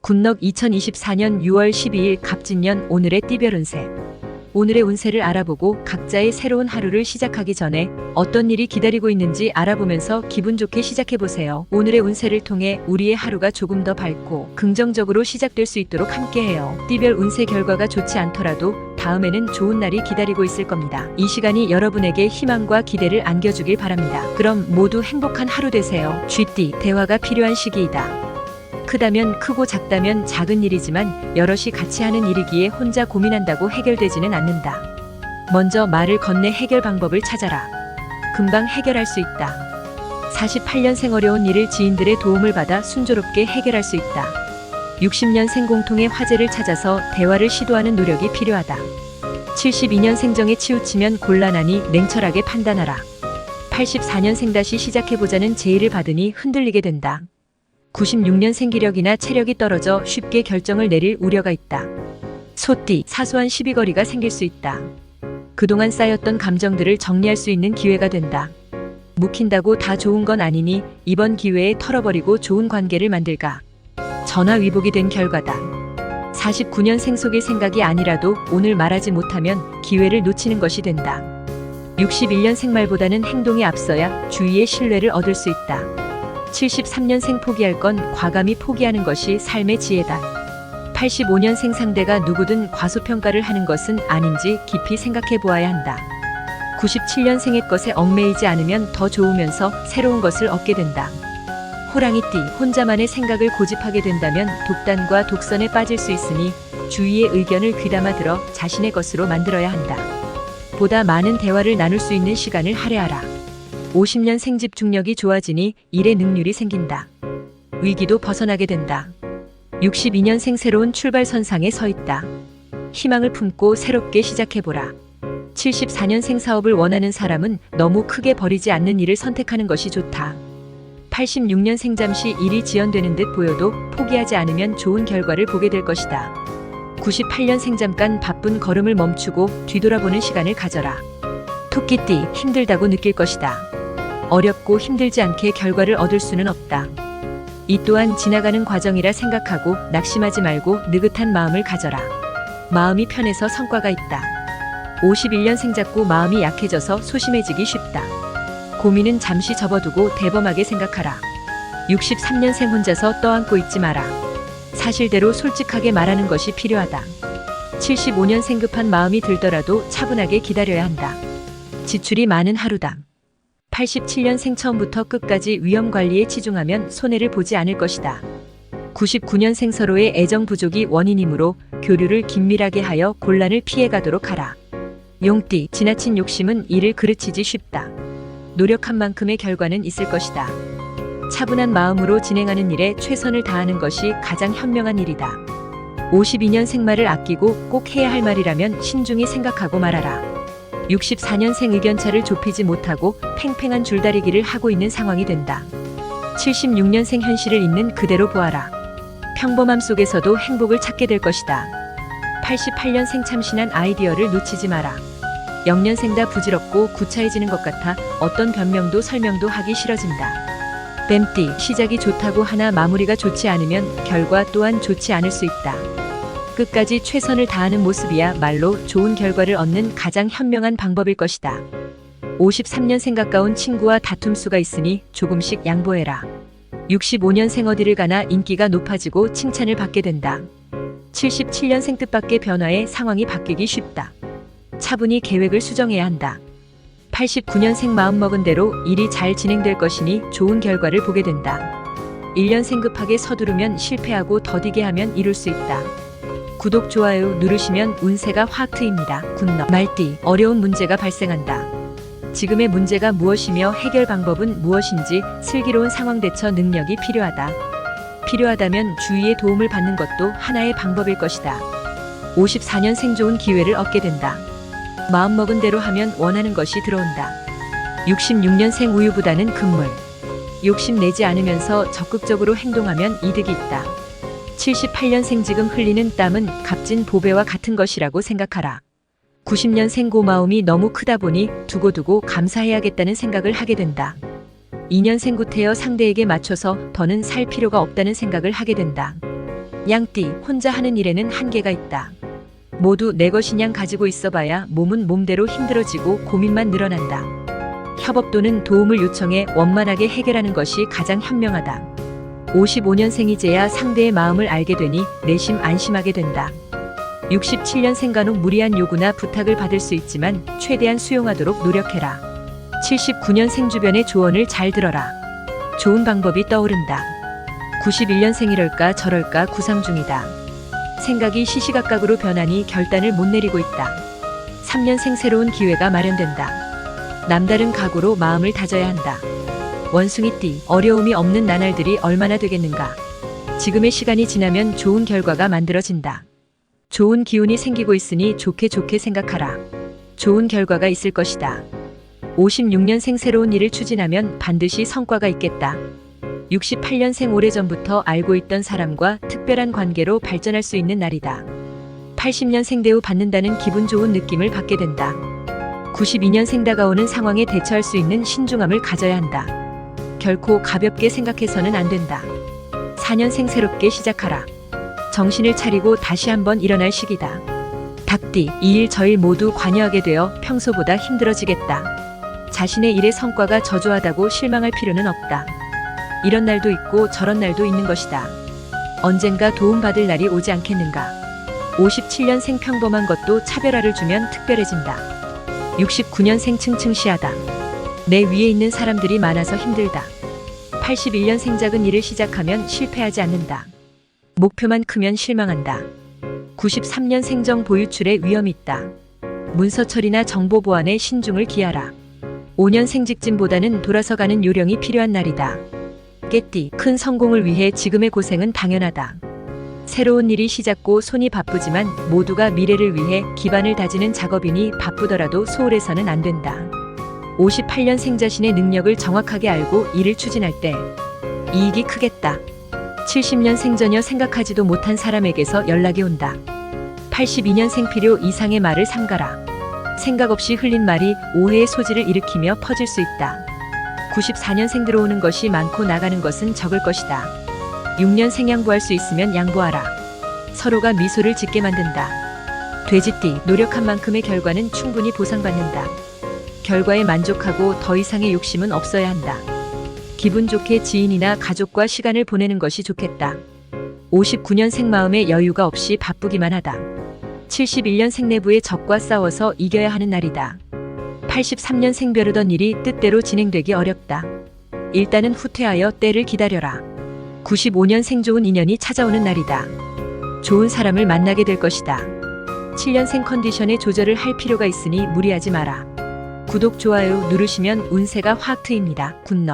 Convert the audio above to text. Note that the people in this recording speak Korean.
굿넉 2024년 6월 12일 갑진년 오늘의 띠별 운세. 오늘의 운세를 알아보고 각자의 새로운 하루를 시작하기 전에 어떤 일이 기다리고 있는지 알아보면서 기분 좋게 시작해보세요. 오늘의 운세를 통해 우리의 하루가 조금 더 밝고 긍정적으로 시작될 수 있도록 함께해요. 띠별 운세 결과가 좋지 않더라도 다음에는 좋은 날이 기다리고 있을 겁니다. 이 시간이 여러분에게 희망과 기대를 안겨주길 바랍니다. 그럼 모두 행복한 하루 되세요. 쥐띠, 대화가 필요한 시기이다. 크다면 크고 작다면 작은 일이지만 여럿이 같이 하는 일이기에 혼자 고민한다고 해결되지는 않는다. 먼저 말을 건네 해결 방법을 찾아라. 금방 해결할 수 있다. 48년생 어려운 일을 지인들의 도움을 받아 순조롭게 해결할 수 있다. 60년생 공통의 화제를 찾아서 대화를 시도하는 노력이 필요하다. 72년생 정에 치우치면 곤란하니 냉철하게 판단하라. 84년생 다시 시작해보자는 제의를 받으니 흔들리게 된다. 96년생 기력이나 체력이 떨어져 쉽게 결정을 내릴 우려가 있다. 소띠, 사소한 시비거리가 생길 수 있다. 그동안 쌓였던 감정들을 정리할 수 있는 기회가 된다. 묵힌다고 다 좋은 건 아니니 이번 기회에 털어버리고 좋은 관계를 만들까. 전화위복이 된 결과다. 49년생 속일 생각이 아니라도 오늘 말하지 못하면 기회를 놓치는 것이 된다. 61년생 말보다는 행동이 앞서야 주위의 신뢰를 얻을 수 있다. 73년생 포기할 건 과감히 포기하는 것이 삶의 지혜다. 85년생 상대가 누구든 과소평가를 하는 것은 아닌지 깊이 생각해 보아야 한다. 97년생의 것에 얽매이지 않으면 더 좋으면서 새로운 것을 얻게 된다. 호랑이띠, 혼자만의 생각을 고집하게 된다면 독단과 독선에 빠질 수 있으니 주위의 의견을 귀담아 들어 자신의 것으로 만들어야 한다. 보다 많은 대화를 나눌 수 있는 시간을 할애하라. 50년생 집중력이 좋아지니 일의 능률이 생긴다. 위기도 벗어나게 된다. 62년생 새로운 출발선상에 서 있다. 희망을 품고 새롭게 시작해보라. 74년생 사업을 원하는 사람은 너무 크게 버리지 않는 일을 선택하는 것이 좋다. 86년생 잠시 일이 지연되는 듯 보여도 포기하지 않으면 좋은 결과를 보게 될 것이다. 98년생 잠깐 바쁜 걸음을 멈추고 뒤돌아보는 시간을 가져라. 토끼띠, 힘들다고 느낄 것이다. 어렵고 힘들지 않게 결과를 얻을 수는 없다. 이 또한 지나가는 과정이라 생각하고 낙심하지 말고 느긋한 마음을 가져라. 마음이 편해서 성과가 있다. 51년생 잡고 마음이 약해져서 소심해지기 쉽다. 고민은 잠시 접어두고 대범하게 생각하라. 63년생 혼자서 떠안고 있지 마라. 사실대로 솔직하게 말하는 것이 필요하다. 75년생 급한 마음이 들더라도 차분하게 기다려야 한다. 지출이 많은 하루다. 87년생 처음부터 끝까지 위험 관리에 치중하면 손해를 보지 않을 것이다. 99년생 서로의 애정 부족이 원인이므로 교류를 긴밀하게 하여 곤란을 피해가도록 하라. 용띠, 지나친 욕심은 일을 그르치지 쉽다. 노력한 만큼의 결과는 있을 것이다. 차분한 마음으로 진행하는 일에 최선을 다하는 것이 가장 현명한 일이다. 52년생 말을 아끼고 꼭 해야 할 말이라면 신중히 생각하고 말하라. 64년생 의견차를 좁히지 못하고 팽팽한 줄다리기를 하고 있는 상황이 된다. 76년생 현실을 있는 그대로 보아라. 평범함 속에서도 행복을 찾게 될 것이다. 88년생 참신한 아이디어를 놓치지 마라. 0년생 다 부질없고 구차해지는 것 같아 어떤 변명도 설명도 하기 싫어진다. 뱀띠, 시작이 좋다고 하나 마무리가 좋지 않으면 결과 또한 좋지 않을 수 있다. 끝까지 최선을 다하는 모습이야 말로 좋은 결과를 얻는 가장 현명한 방법일 것이다. 53년생 가까운 친구와 다툼수가 있으니 조금씩 양보해라. 65년생 어디를 가나 인기가 높아지고 칭찬을 받게 된다. 77년생 뜻밖의 변화에 상황이 바뀌기 쉽다. 차분히 계획을 수정해야 한다. 89년생 마음먹은 대로 일이 잘 진행될 것이니 좋은 결과를 보게 된다. 1년생 급하게 서두르면 실패하고 더디게 하면 이룰 수 있다. 구독, 좋아요 누르시면 운세가 확 트입니다. 굿넉. 말띠, 어려운 문제가 발생한다. 지금의 문제가 무엇이며 해결 방법은 무엇인지 슬기로운 상황 대처 능력이 필요하다. 필요하다면 주위의 도움을 받는 것도 하나의 방법일 것이다. 54년생 좋은 기회를 얻게 된다. 마음먹은 대로 하면 원하는 것이 들어온다. 66년생 우유보다는 금물. 욕심내지 않으면서 적극적으로 행동하면 이득이 있다. 78년생 지금 흘리는 땀은 값진 보배와 같은 것이라고 생각하라. 90년생 고마움이 너무 크다 보니 두고두고 감사해야겠다는 생각을 하게 된다. 2년생 구태여 상대에게 맞춰서 더는 살 필요가 없다는 생각을 하게 된다. 양띠, 혼자 하는 일에는 한계가 있다. 모두 내 것이냥 가지고 있어봐야 몸은 몸대로 힘들어지고 고민만 늘어난다. 협업 또는 도움을 요청해 원만하게 해결하는 것이 가장 현명하다. 55년생이제야 상대의 마음을 알게 되니 내심 안심하게 된다. 67년생 간혹 무리한 요구나 부탁을 받을 수 있지만 최대한 수용하도록 노력해라. 79년생 주변의 조언을 잘 들어라. 좋은 방법이 떠오른다. 91년생 이럴까 저럴까 구상 중이다. 생각이 시시각각으로 변하니 결단을 못 내리고 있다. 3년생 새로운 기회가 마련된다. 남다른 각오로 마음을 다져야 한다. 원숭이띠, 어려움이 없는 나날들이 얼마나 되겠는가. 지금의 시간이 지나면 좋은 결과가 만들어진다. 좋은 기운이 생기고 있으니 좋게 생각하라. 좋은 결과가 있을 것이다. 56년생 새로운 일을 추진하면 반드시 성과가 있겠다. 68년생 오래전부터 알고 있던 사람과 특별한 관계로 발전할 수 있는 날이다. 80년생 대우 받는다는 기분 좋은 느낌을 받게 된다. 92년생 다가오는 상황에 대처할 수 있는 신중함을 가져야 한다. 결코 가볍게 생각해서는 안 된다. 4년생 새롭게 시작하라. 정신을 차리고 다시 한번 일어날 시기다. 닭띠, 이 일 저 일 모두 관여하게 되어 평소보다 힘들어지겠다. 자신의 일의 성과가 저조하다고 실망할 필요는 없다. 이런 날도 있고 저런 날도 있는 것이다. 언젠가 도움받을 날이 오지 않겠는가. 57년생 평범한 것도 차별화를 주면 특별해진다. 69년생 층층시하다. 내 위에 있는 사람들이 많아서 힘들다. 81년생 작은 일을 시작하면 실패하지 않는다. 목표만 크면 실망한다. 93년생 정 보유출에 위험이 있다. 문서 처리나 정보 보안에 신중을 기하라. 5년생 직진보다는 돌아서 가는 요령이 필요한 날이다. 깨띠, 큰 성공을 위해 지금의 고생은 당연하다. 새로운 일이 시작고 손이 바쁘지만 모두가 미래를 위해 기반을 다지는 작업이니 바쁘더라도 소홀해서는 안 된다. 58년생 자신의 능력을 정확하게 알고 일을 추진할 때 이익이 크겠다. 70년생 전혀 생각하지도 못한 사람에게서 연락이 온다. 82년생 필요 이상의 말을 삼가라. 생각 없이 흘린 말이 오해의 소지를 일으키며 퍼질 수 있다. 94년생 들어오는 것이 많고 나가는 것은 적을 것이다. 6년생 양보할 수 있으면 양보하라. 서로가 미소를 짓게 만든다. 돼지띠, 노력한 만큼의 결과는 충분히 보상받는다. 결과에 만족하고 더 이상의 욕심은 없어야 한다. 기분 좋게 지인이나 가족과 시간을 보내는 것이 좋겠다. 59년생 마음에 여유가 없이 바쁘기만 하다. 71년생 내부의 적과 싸워서 이겨야 하는 날이다. 83년생 벼르던 일이 뜻대로 진행되기 어렵다. 일단은 후퇴하여 때를 기다려라. 95년생 좋은 인연이 찾아오는 날이다. 좋은 사람을 만나게 될 것이다. 7년생 컨디션에 조절을 할 필요가 있으니 무리하지 마라. 구독, 좋아요 누르시면 운세가 확 트입니다. 굿럭.